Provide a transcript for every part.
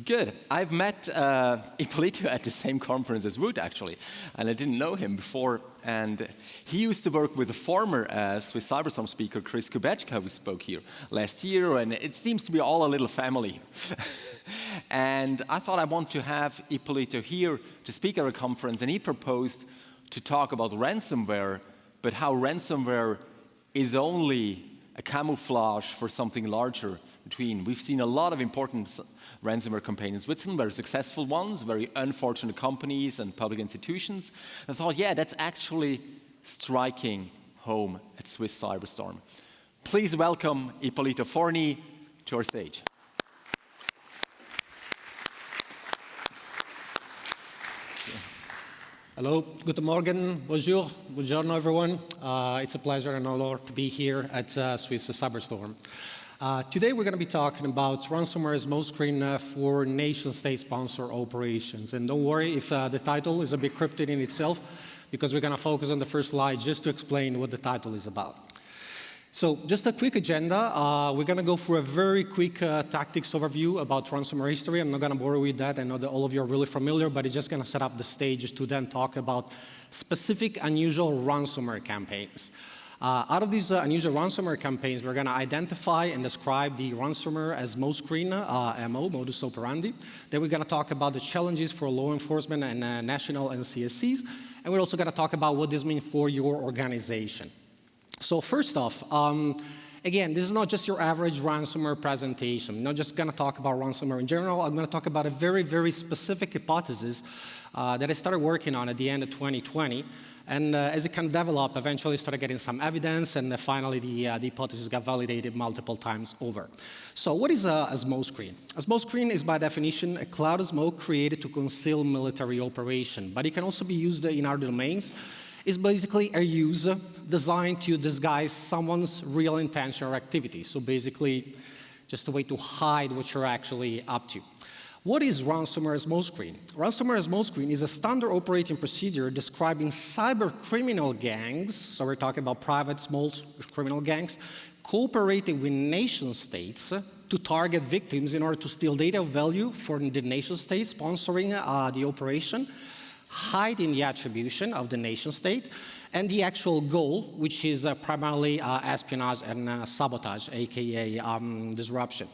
Good. I've met Ippolito at the same conference as Wood, actually, and I didn't know him before. And he used to work with a former Swiss Cyberstorm speaker, Chris Kubeczka, who spoke here last year, and it seems to be all a little family. And I thought I want to have Ippolito here to speak at a conference, and he proposed to talk about ransomware, but how ransomware is only a camouflage for something larger between. We've seen a lot of important ransomware campaigns in Switzerland, very successful ones, very unfortunate companies and public institutions. And I thought, yeah, that's actually striking home at Swiss Cyberstorm. Please welcome Ippolito Forni to our stage. Hello, guten Morgen, bonjour, buongiorno everyone. It's a pleasure and honor to be here at Swiss Cyberstorm. Today we're going to be talking about ransomware Smokescreen for nation-state sponsor operations. And don't worry if the title is a bit cryptic in itself, because we're going to focus on the first slide just to explain what the title is about. So just a quick agenda. We're going to go through a very quick tactics overview about ransomware history. I'm not going to bore you with that. I know that all of you are really familiar, but it's just going to set up the stage to then talk about specific unusual ransomware campaigns. Out of these unusual ransomware campaigns, we're going to identify and describe the ransomware as Smokescreen, MO, modus operandi. Then we're going to talk about the challenges for law enforcement and national NCSCs. And we're also going to talk about what this means for your organization. So first off, again, this is not just your average ransomware presentation. I'm not just going to talk about ransomware in general. I'm going to talk about a very, very specific hypothesis that I started working on at the end of 2020. And as it kind of developed, eventually started getting some evidence, and finally the hypothesis got validated multiple times over. So what is a smokescreen? A smokescreen is by definition a cloud of smoke created to conceal military operation, but it can also be used in other domains. It's basically a use designed to disguise someone's real intention or activity. So basically just a way to hide what you're actually up to. What is ransomware Smokescreen? Ransomware Smokescreen is a standard operating procedure describing cyber criminal gangs, so we're talking about private, small criminal gangs, cooperating with nation states to target victims in order to steal data of value for the nation state sponsoring the operation, hiding the attribution of the nation state, and the actual goal, which is primarily espionage and sabotage, aka disruption,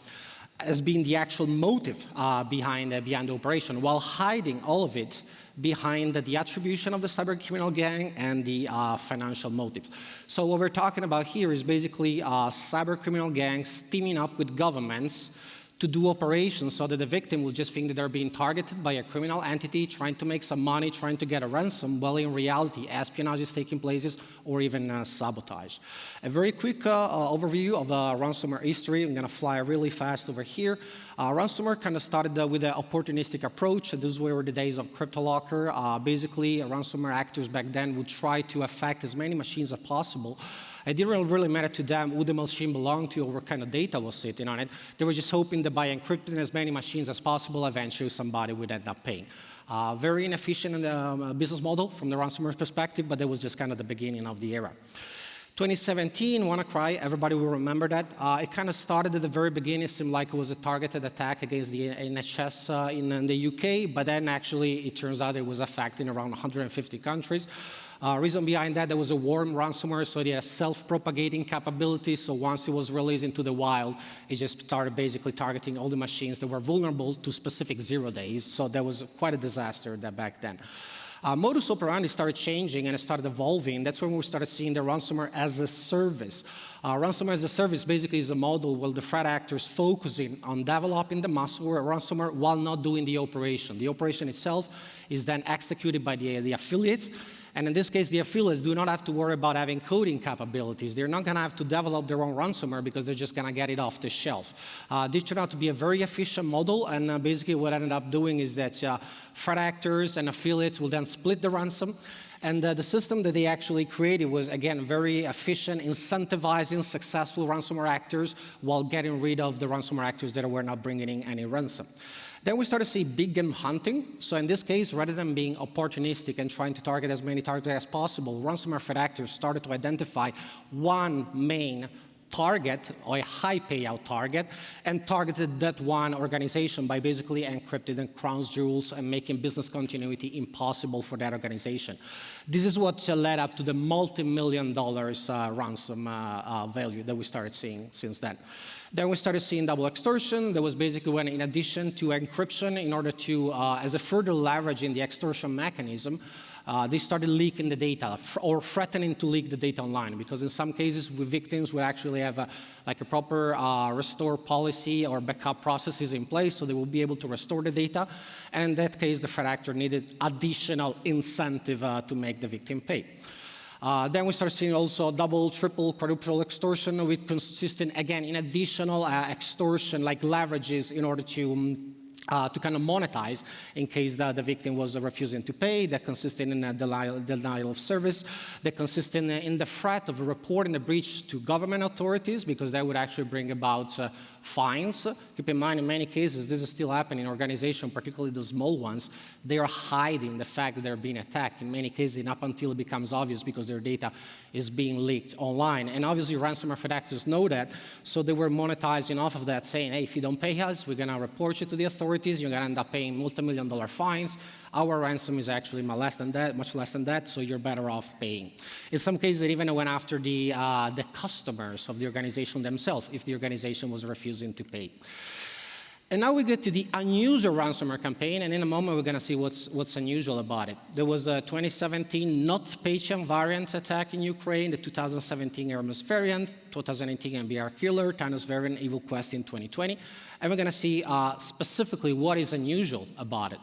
as being the actual motive behind the operation, while hiding all of it behind the attribution of the cyber criminal gang and the financial motives. So what we're talking about here is basically cyber criminal gangs teaming up with governments to do operations so that the victim will just think that they're being targeted by a criminal entity trying to make some money, trying to get a ransom, while in reality espionage is taking place or even sabotage. A very quick overview of ransomware history. I'm going to fly really fast over here. Ransomware kind of started with an opportunistic approach. Those were the days of CryptoLocker. Basically, ransomware actors back then would try to affect as many machines as possible. It didn't really matter to them who the machine belonged to or what kind of data was sitting on it. They were just hoping that by encrypting as many machines as possible, eventually somebody would end up paying. Very inefficient business model from the ransomware perspective, but that was just kind of the beginning of the era. 2017, WannaCry, everybody will remember that. It kind of started at the very beginning. It seemed like it was a targeted attack against the NHS in the UK, but then actually it turns out it was affecting around 150 countries. Reason behind that, there was a warm ransomware, so it had self-propagating capabilities. So once it was released into the wild, it just started basically targeting all the machines that were vulnerable to specific 0 days. So that was quite a disaster back then. Modus operandi started changing and it started evolving. That's when we started seeing the ransomware as a service. Ransomware as a service basically is a model where the threat actors focusing on developing the muscle or ransomware while not doing the operation. The operation itself is then executed by the affiliates. And in this case, the affiliates do not have to worry about having coding capabilities. They're not going to have to develop their own ransomware because they're just going to get it off the shelf. This turned out to be a very efficient model, and basically what I ended up doing is that threat actors and affiliates will then split the ransom. And the system that they actually created was, again, very efficient, incentivizing successful ransomware actors while getting rid of the ransomware actors that were not bringing in any ransom. Then we started to see big game hunting. So in this case, rather than being opportunistic and trying to target as many targets as possible, ransomware threat actors started to identify one main target, or a high payout target, and targeted that one organization by basically encrypting crown jewels and making business continuity impossible for that organization. This is what led up to the multi-million dollars ransom value that we started seeing since then. Then we started seeing double extortion. That was basically when, in addition to encryption, in order to, as a further leverage in the extortion mechanism, they started leaking the data or threatening to leak the data online, because in some cases, victims would actually have a proper restore policy or backup processes in place, so they will be able to restore the data. And in that case, the threat actor needed additional incentive to make the victim pay. Then we start seeing also double, triple, quadruple extortion with consistent, again, in additional extortion, like leverages in order to kind of monetize in case the victim was refusing to pay. That consisted in denial of service. That consisted in the threat of reporting the breach to government authorities, because that would actually bring about fines. Keep in mind, in many cases, this is still happening in organizations, particularly the small ones. They are hiding the fact that they're being attacked, in many cases, up until it becomes obvious because their data is being leaked online. And obviously, ransomware threat actors know that, so they were monetizing off of that, saying, hey, if you don't pay us, we're going to report you to the authorities. You're going to end up paying multi-million-dollar fines. Our ransom is actually much less than that, so you're better off paying. In some cases, they even went after the customers of the organization themselves if the organization was refusing to pay. And now we get to the unusual ransomware campaign, and in a moment we're going to see what's unusual about it. There was a 2017 NotPetya variant attack in Ukraine, the 2017 Hermes variant, 2018 MBR killer, Thanos variant, Evil Quest in 2020, and we're going to see specifically what is unusual about it.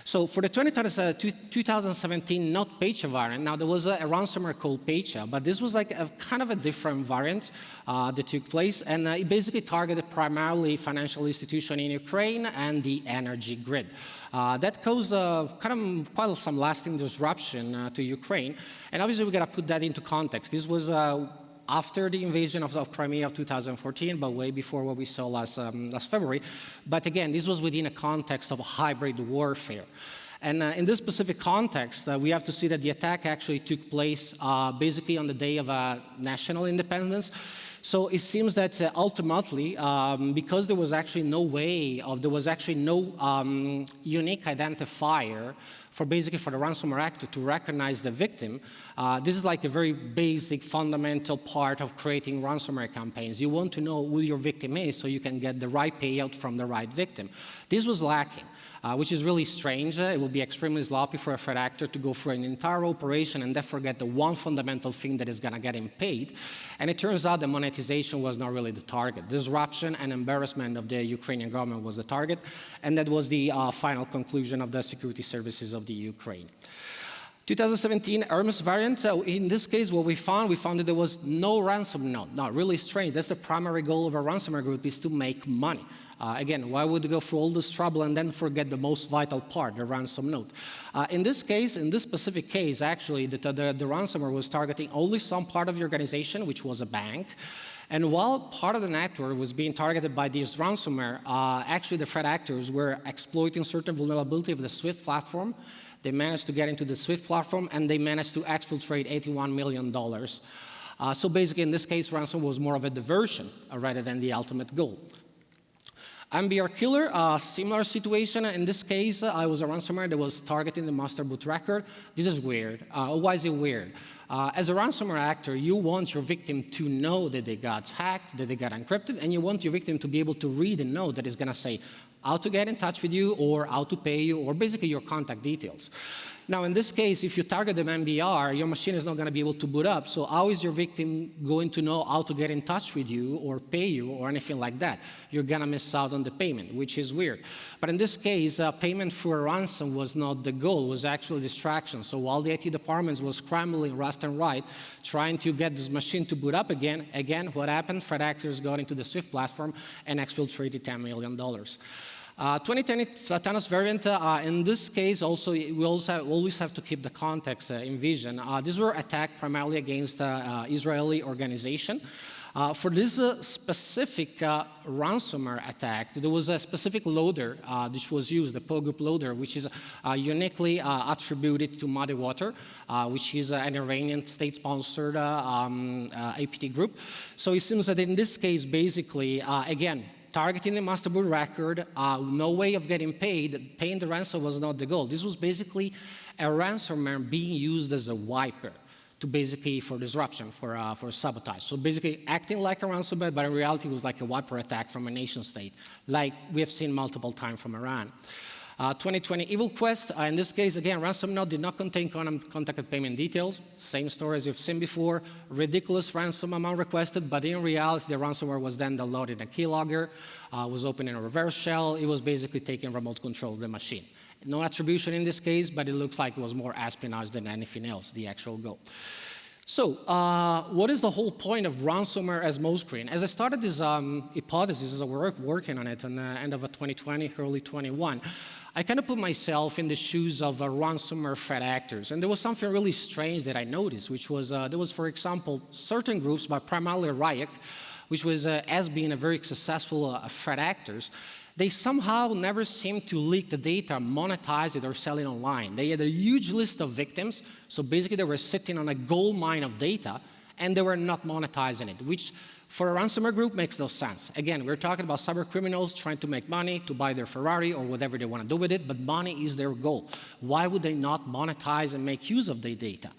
So for the 2017 NotPetya variant, now there was a ransomware called Petya, but this was like a kind of a different variant that took place, and it basically targeted primarily financial institutions in Ukraine and the energy grid. That caused kind of quite some lasting disruption to Ukraine, and obviously we got to put that into context. This was after the invasion of Crimea of 2014, but way before what we saw last February. But again, this was within a context of hybrid warfare. And in this specific context, we have to see that the attack actually took place basically on the day of national independence. So it seems that ultimately, because there was actually no unique identifier for the ransomware actor to recognize the victim, this is like a very basic, fundamental part of creating ransomware campaigns. You want to know who your victim is so you can get the right payout from the right victim. This was lacking, which is really strange. It will be extremely sloppy for a threat actor to go through an entire operation and then forget the one fundamental thing that is going to get him paid. And it turns out the monetization was not really the target. Disruption and embarrassment of the Ukrainian government was the target, and that was the final conclusion of the security services of the Ukraine. 2017 Hermes variant, in this case, what we found that there was no ransom note. Now, really strange. That's the primary goal of a ransomware group, is to make money. Again, why would you go through all this trouble and then forget the most vital part, the ransom note? In this case, in this specific case, actually, the ransomware was targeting only some part of the organization, which was a bank. And while part of the network was being targeted by this ransomware, actually the threat actors were exploiting certain vulnerability of the SWIFT platform. They managed to get into the SWIFT platform, and they managed to exfiltrate $81 million. So basically, in this case, ransom was more of a diversion rather than the ultimate goal. MBR killer, similar situation. In this case, I was a ransomware that was targeting the master boot record. This is weird. Why is it weird? As a ransomware actor, you want your victim to know that they got hacked, that they got encrypted, and you want your victim to be able to read and know that it's going to say how to get in touch with you or how to pay you, or basically your contact details. Now, in this case, if you target the MBR, your machine is not going to be able to boot up. So how is your victim going to know how to get in touch with you or pay you or anything like that? You're going to miss out on the payment, which is weird. But in this case, payment for a ransom was not the goal. It was actually distraction. So while the IT departments was scrambling left and right, trying to get this machine to boot up again, what happened? Threat actors got into the SWIFT platform and exfiltrated $10 million. 2010 Thanos variant, in this case, also, we always have to keep the context in vision. These were attacked primarily against Israeli organization. For this specific ransomware attack, there was a specific loader which was used, the POGroup loader, which is uniquely attributed to Muddy Water, which is an Iranian state-sponsored APT group. So it seems that in this case, basically, again, targeting the master boot record, no way of getting paid. Paying the ransom was not the goal. This was basically a ransomware being used as a wiper to basically for disruption, for sabotage. So basically acting like a ransomware, but in reality it was like a wiper attack from a nation state, like we have seen multiple times from Iran. 2020 Evil Quest, in this case, again, ransom note did not contain contacted payment details. Same story as you've seen before. Ridiculous ransom amount requested, but in reality, the ransomware was then downloaded in a keylogger, was opened in a reverse shell. It was basically taking remote control of the machine. No attribution in this case, but it looks like it was more espionage than anything else, the actual goal. So what is the whole point of ransomware as Smokescreen? As I started this hypothesis, as I was working on it in the end of 2020, early 21, I kind of put myself in the shoes of ransomware threat actors. And there was something really strange that I noticed, which was, there was, for example, certain groups, but primarily Ryuk, which was, as being a very successful threat actors, they somehow never seemed to leak the data, monetize it, or sell it online. They had a huge list of victims, so basically they were sitting on a gold mine of data, and they were not monetizing it, which for a ransomware group makes no sense. Again, we're talking about cyber criminals trying to make money, to buy their Ferrari or whatever they want to do with it, but money is their goal. Why would they not monetize and make use of their data?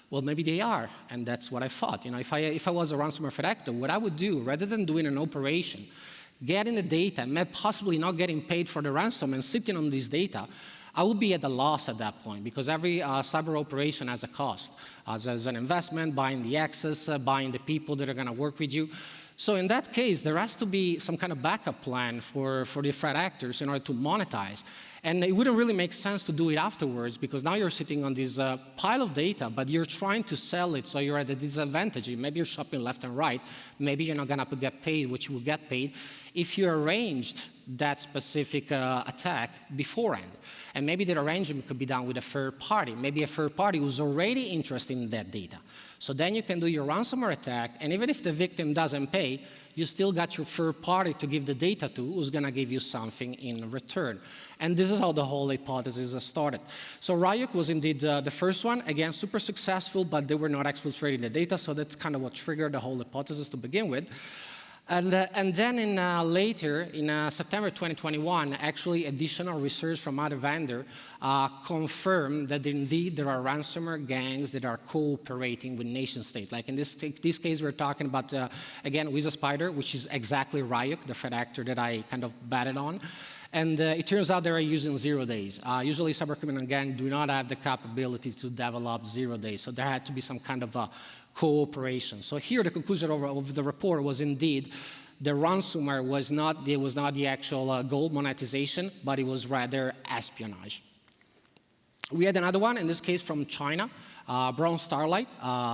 Well, maybe they are, and that's what I thought. You know, if I was a ransomware threat actor, what I would do, rather than doing an operation, getting the data, and possibly not getting paid for the ransom and sitting on this data, I would be at a loss at that point, because every cyber operation has a cost, as an investment, buying the access, buying the people that are going to work with you. So in that case, there has to be some kind of backup plan for the threat actors in order to monetize. And it wouldn't really make sense to do it afterwards, because now you're sitting on this pile of data, but you're trying to sell it, so you're at a disadvantage. Maybe you're shopping left and right. Maybe you're not going to get paid what you will get paid if you arranged that specific attack beforehand. And maybe the arrangement could be done with a third party, maybe a third party who's already interested in that data. So then you can do your ransomware attack, and even if the victim doesn't pay, you still got your third party to give the data to, who's going to give you something in return. And this is how the whole hypothesis started. So Ryuk was indeed the first one. Again, super successful, but they were not exfiltrating the data, so that's kind of what triggered the whole hypothesis to begin with. And then later, in September 2021, actually additional research from other vendors confirmed that indeed there are ransomware gangs that are cooperating with nation states. Like in this case, we're talking about, again, Spider, which is exactly Ryuk, the threat actor that I kind of batted on. And it turns out they are using 0 days. Usually cybercriminal gangs do not have the capability to develop 0 days, so there had to be some kind of cooperation. So here the conclusion of the report was indeed the ransomware was not the actual gold monetization, but it was rather espionage. We had another one, in this case from China, Brown Starlight,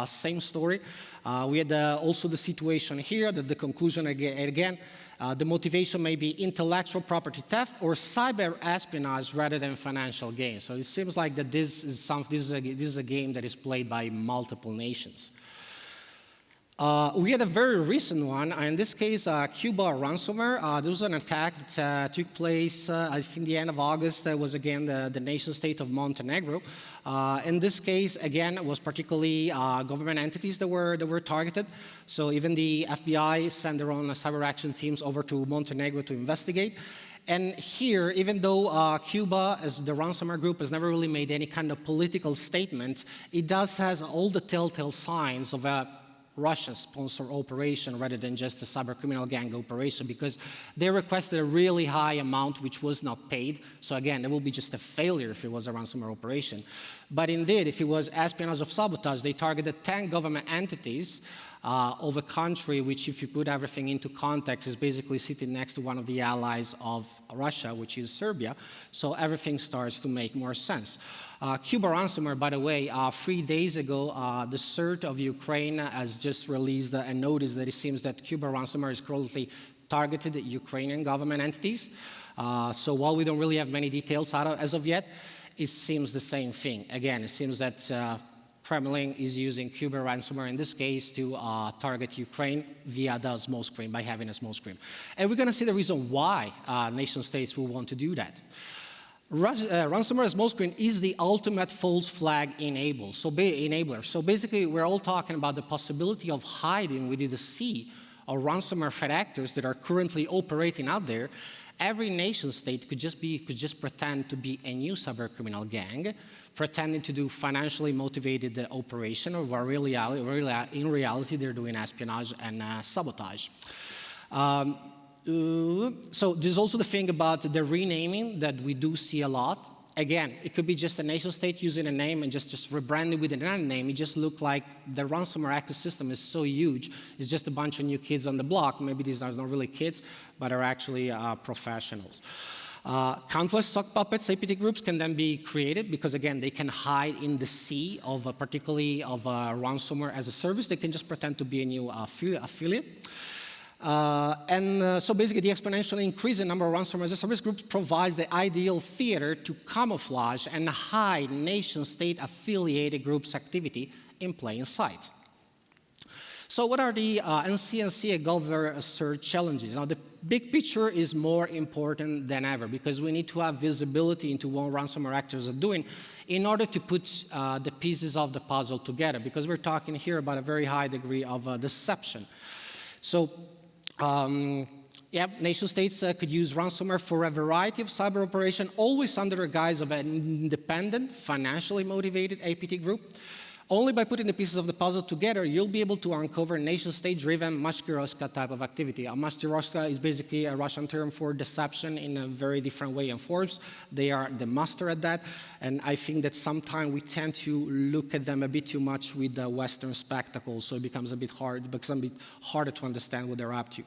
same story. We had also the situation here, that the conclusion again, the motivation may be intellectual property theft or cyber espionage rather than financial gain. So it seems like that this is a game that is played by multiple nations. We had a very recent one, in this case, Cuba ransomware. There was an attack that took place, I think, the end of August. That was, again, the nation state of Montenegro. In this case, again, it was particularly government entities that were targeted. So even the FBI sent their own cyber action teams over to Montenegro to investigate. And here, even though Cuba, as the ransomware group, has never really made any kind of political statement, it does has all the telltale signs of a Russian-sponsored operation rather than just a cybercriminal gang operation, because they requested a really high amount which was not paid. So again, it will be just a failure if it was a ransomware operation. But indeed, if it was espionage of sabotage, they targeted 10 government entities of a country which, if you put everything into context, is basically sitting next to one of the allies of Russia, which is Serbia. So everything starts to make more sense. Cuba ransomware, by the way, 3 days ago, the CERT of Ukraine has just released a notice that it seems that Cuba ransomware is currently targeted at Ukrainian government entities. So while we don't really have many details as of yet, it seems the same thing. Again, it seems that Kremlin is using Cuban ransomware in this case to target Ukraine via the Smokescreen, by having a Smokescreen. And we're going to see the reason why nation states will want to do that. Ransomware Smokescreen is the ultimate false flag enabler. So basically, we're all talking about the possibility of hiding within the sea of ransomware threat actors that are currently operating out there. Every nation state could just pretend to be a new cybercriminal gang, pretending to do financially motivated operation, or in reality they're doing espionage and sabotage. So there's also the thing about the renaming that we do see a lot. Again, it could be just a nation state using a name and just rebranding with another name. It just looks like the ransomware ecosystem is so huge. It's just a bunch of new kids on the block. Maybe these are not really kids, but are actually professionals. Countless sock puppets, APT groups, can then be created because, again, they can hide in the sea of particularly of ransomware as a service. They can just pretend to be a new affiliate. So basically, the exponentially increasing number of ransomware as a service groups provides the ideal theater to camouflage and hide nation-state affiliated groups' activity in plain sight. So what are the NCNC and Gulf search challenges? Now, the big picture is more important than ever because we need to have visibility into what ransomware actors are doing in order to put the pieces of the puzzle together, because we're talking here about a very high degree of deception. So, nation states could use ransomware for a variety of cyber operation, always under the guise of an independent, financially motivated APT group. Only by putting the pieces of the puzzle together, you'll be able to uncover nation-state-driven maskirovska type of activity. Maskirovska is basically a Russian term for deception in a very different way and forms. They are the master at that, and I think that sometimes we tend to look at them a bit too much with the Western spectacle, so it becomes a bit harder to understand what they're up to.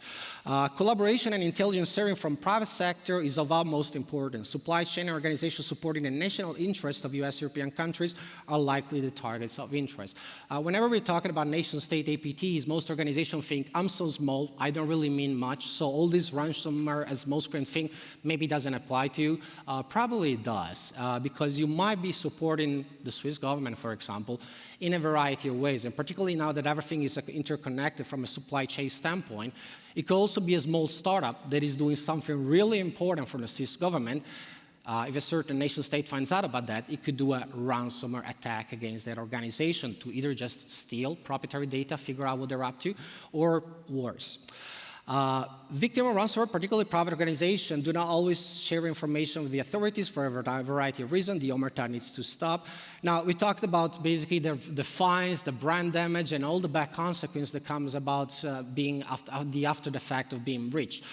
Collaboration and intelligence sharing from private sector is of utmost importance. Supply chain organizations supporting the national interests of US European countries are likely the targets of interest. Whenever we're talking about nation-state APTs, most organizations think, I'm so small, I don't really mean much, so all this ransomware as Smokescreen thing maybe doesn't apply to you. Probably it does, because you might be supporting the Swiss government, for example, in a variety of ways, and particularly now that everything is interconnected from a supply chain standpoint, it could also be a small startup that is doing something really important for the Swiss government. If a certain nation state finds out about that, it could do a ransomware attack against that organization to either just steal proprietary data, figure out what they're up to, or worse. Victim of ransomware, particularly private organizations, do not always share information with the authorities for a variety of reasons. The omerta needs to stop. Now, we talked about basically the fines, the brand damage, and all the bad consequence that comes about being after the fact of being breached.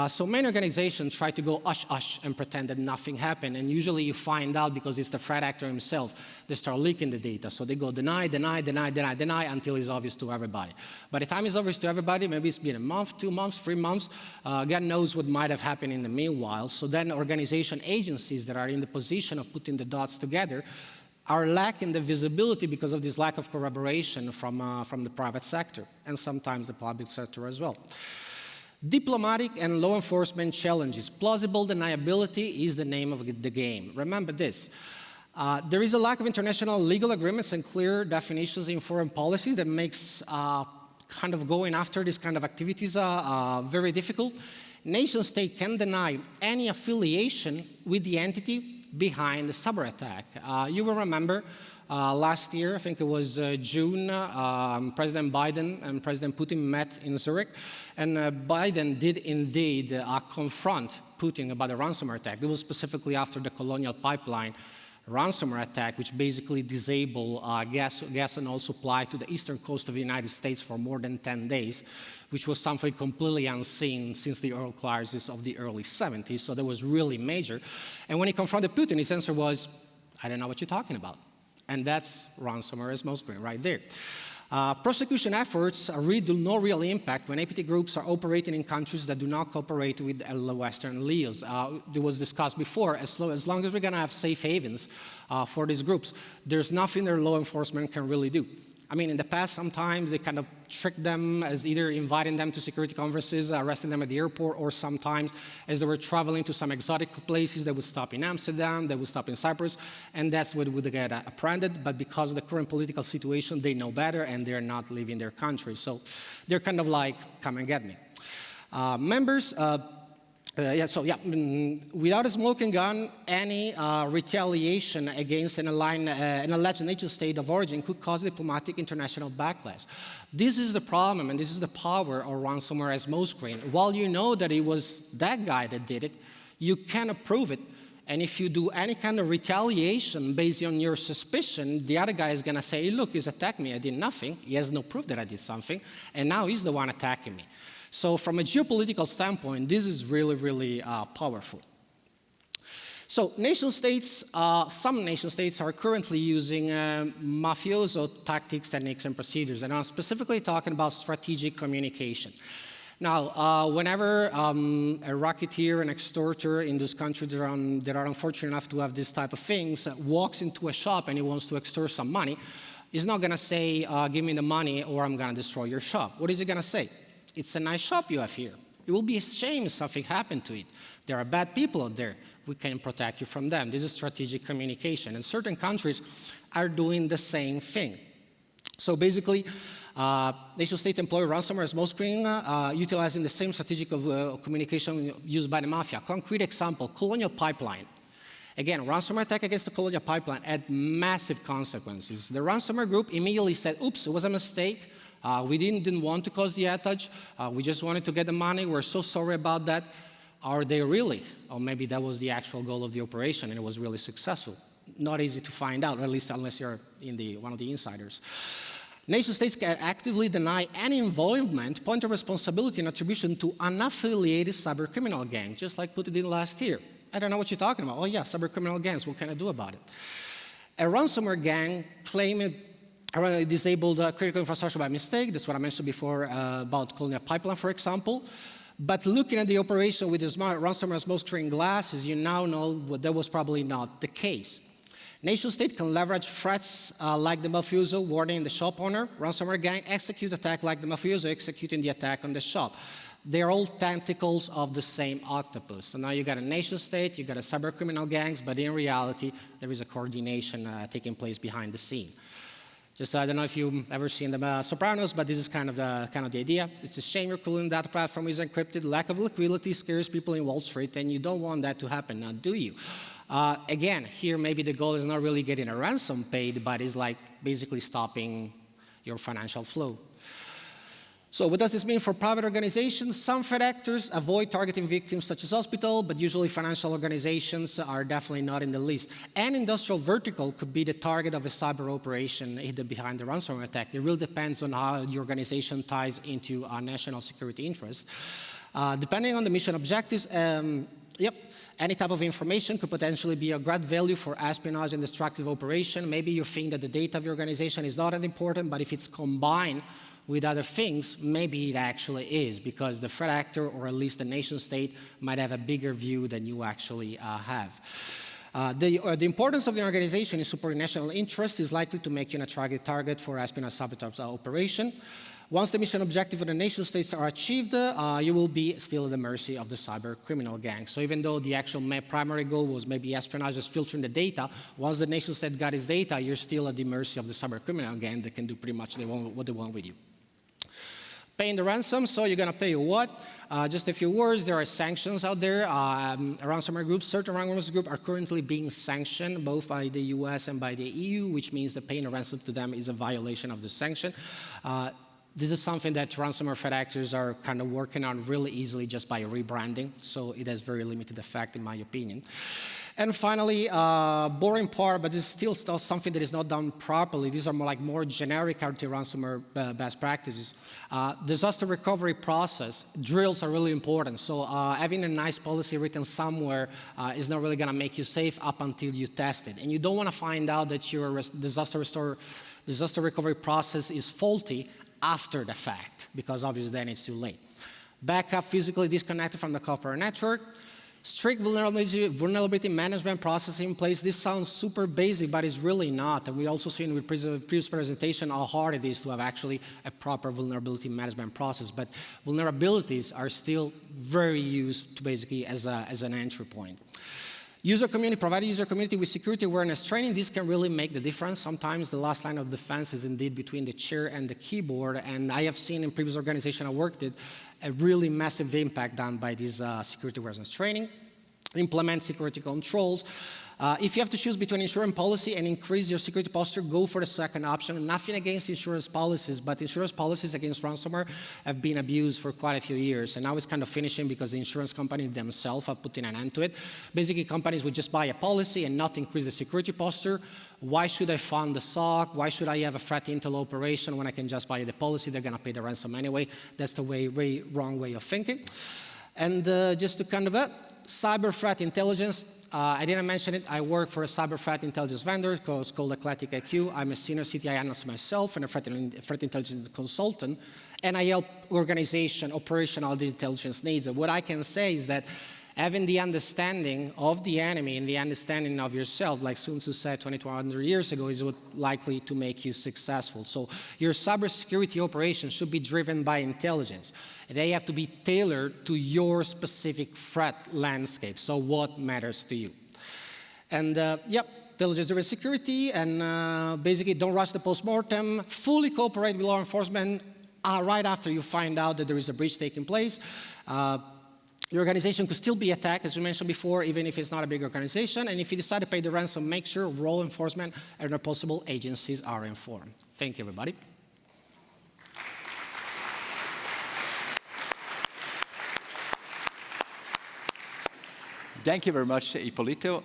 So many organizations try to go hush and pretend that nothing happened, and usually you find out because it's the threat actor himself. They start leaking the data, so they go deny until it's obvious to everybody. By the time it's obvious to everybody, maybe it's been a month, 2 months, 3 months. God knows what might have happened in the meanwhile. So then organization agencies that are in the position of putting the dots together are lacking the visibility because of this lack of corroboration from the private sector, and sometimes the public sector as well. Diplomatic and law enforcement challenges. Plausible deniability is the name of the game. Remember this. There is a lack of international legal agreements and clear definitions in foreign policy that makes kind of going after these kind of activities very difficult. Nation state can deny any affiliation with the entity behind the cyber attack. You will remember last year, I think it was June, President Biden and President Putin met in Zurich, and Biden did indeed confront Putin about a ransomware attack. It was specifically after the Colonial Pipeline ransomware attack, which basically disabled gas and oil supply to the eastern coast of the United States for more than 10 days, which was something completely unseen since the oil crisis of the early 70s, so that was really major. And when he confronted Putin, his answer was, I don't know what you're talking about. And that's ransomware as Smokescreen right there. Prosecution efforts do no real impact when APT groups are operating in countries that do not cooperate with Western LEOs. It was discussed before, as long as we're going to have safe havens for these groups, there's nothing their law enforcement can really do. I mean, in the past, sometimes they kind of tricked them as either inviting them to security conferences, arresting them at the airport, or sometimes as they were traveling to some exotic places, they would stop in Amsterdam, they would stop in Cyprus, and that's what would get apprehended. But because of the current political situation, they know better, and they're not leaving their country. So they're kind of like, come and get me. Members, without a smoking gun, any retaliation against an alleged nation state of origin could cause diplomatic international backlash. This is the problem, and this is the power of ransomware as Smokescreen. While you know that it was that guy that did it, you cannot prove it. And if you do any kind of retaliation based on your suspicion, the other guy is going to say, look, he's attacked me, I did nothing. He has no proof that I did something, and now he's the one attacking me. So from a geopolitical standpoint, this is really, really powerful. So nation states, some nation states are currently using mafioso tactics, techniques, and procedures. And I'm specifically talking about strategic communication. Now, whenever a racketeer, an extorter in this country that are unfortunate enough to have this type of things, walks into a shop and he wants to extort some money, he's not going to say, give me the money or I'm going to destroy your shop. What is he going to say? It's a nice shop you have here. It will be a shame if something happened to it. There are bad people out there. We can protect you from them. This is strategic communication. And certain countries are doing the same thing. So basically, nation-state employ ransomware as Smokescreen, utilizing the same strategic communication used by the mafia. Concrete example, Colonial Pipeline. Again, ransomware attack against the Colonial Pipeline had massive consequences. The ransomware group immediately said, oops, it was a mistake. We didn't want to cause the outage. We just wanted to get the money. We're so sorry about that. Are they really? Or maybe that was the actual goal of the operation and it was really successful. Not easy to find out, or at least unless you're in one of the insiders. Nation-states can actively deny any involvement, point of responsibility, and attribution to unaffiliated cybercriminal gangs, just like put it in last year. I don't know what you're talking about. Oh yeah, cybercriminal gangs, what can I do about it? A ransomware gang claiming disabled critical infrastructure by mistake. That's what I mentioned before about Colonial Pipeline, for example. But looking at the operation with the ransomware Smokescreen glasses, you now know that was probably not the case. Nation-state can leverage threats like the mafioso warning the shop owner. Ransomware gang execute attack like the mafioso executing the attack on the shop. They're all tentacles of the same octopus. So now you got a nation-state, you got a cybercriminal gangs, but in reality, there is a coordination taking place behind the scene. Just I don't know if you've ever seen the Sopranos, but this is kind of the idea. It's a shame your cooling data platform is encrypted. Lack of liquidity scares people in Wall Street, and you don't want that to happen, now do you? Again, here maybe the goal is not really getting a ransom paid, but it's like basically stopping your financial flow. So what does this mean for private organizations? Some threat actors avoid targeting victims such as hospitals, but usually financial organizations are definitely not in the list. An industrial vertical could be the target of a cyber operation hidden behind the ransomware attack. It really depends on how the organization ties into our national security interests. Depending on the mission objectives, any type of information could potentially be of great value for espionage and destructive operation. Maybe you think that the data of your organization is not that important, but if it's combined with other things, maybe it actually is, because the threat actor, or at least the nation state, might have a bigger view than you actually have. The importance of the organization in supporting national interest is likely to make you an attractive target for espionage sabotage operation. Once the mission objective of the nation states are achieved, you will be still at the mercy of the cyber criminal gang. So even though the actual primary goal was maybe espionage, just filtering the data, once the nation state got its data, you're still at the mercy of the cyber criminal gang that can do pretty much what they want with you. Paying the ransom, so you're going to pay what? Just a few words, there are sanctions out there. Ransomware groups, certain ransomware groups are currently being sanctioned both by the US and by the EU, which means that paying a ransom to them is a violation of the sanction. This is something that ransomware threat actors are kind of working on really easily just by rebranding, so it has very limited effect in my opinion. And finally, boring part, but it's still something that is not done properly. These are more generic anti-ransomware best practices. Disaster recovery process, drills are really important. So having a nice policy written somewhere is not really going to make you safe up until you test it. And you don't want to find out that your disaster recovery process is faulty after the fact, because obviously then it's too late. Backup physically disconnected from the corporate network. Strict vulnerability management process in place. This sounds super basic, but it's really not. And we also seen with previous presentation how hard it is to have actually a proper vulnerability management process. But vulnerabilities are still very used to basically as an entry point. User community, provided user community with security awareness training, this can really make the difference. Sometimes the last line of defense is indeed between the chair and the keyboard, and I have seen in previous organizations I worked at a really massive impact done by this security awareness training. Implement security controls. If you have to choose between insurance policy and increase your security posture, go for the second option. Nothing against insurance policies, but insurance policies against ransomware have been abused for quite a few years. And now it's kind of finishing because the insurance companies themselves are putting an end to it. Basically, companies would just buy a policy and not increase the security posture. Why should I fund the SOC? Why should I have a threat intel operation when I can just buy the policy? They're going to pay the ransom anyway. That's the wrong way of thinking. And just to kind of cyber threat intelligence. I didn't mention it. I work for a cyber threat intelligence vendor called Eclectic IQ. I'm a senior CTI analyst myself and a threat intelligence consultant. And I help organization operational intelligence needs. And what I can say is that having the understanding of the enemy and the understanding of yourself, like Sun Tzu said 2,200 years ago, is what likely to make you successful. So your cybersecurity operations should be driven by intelligence. They have to be tailored to your specific threat landscape. So what matters to you? And intelligence-driven security, and basically don't rush the postmortem. Fully cooperate with law enforcement right after you find out that there is a breach taking place. Your organization could still be attacked, as we mentioned before, even if it's not a big organization. And if you decide to pay the ransom, make sure law enforcement and other possible agencies are informed. Thank you, everybody. Thank you very much, Ippolito.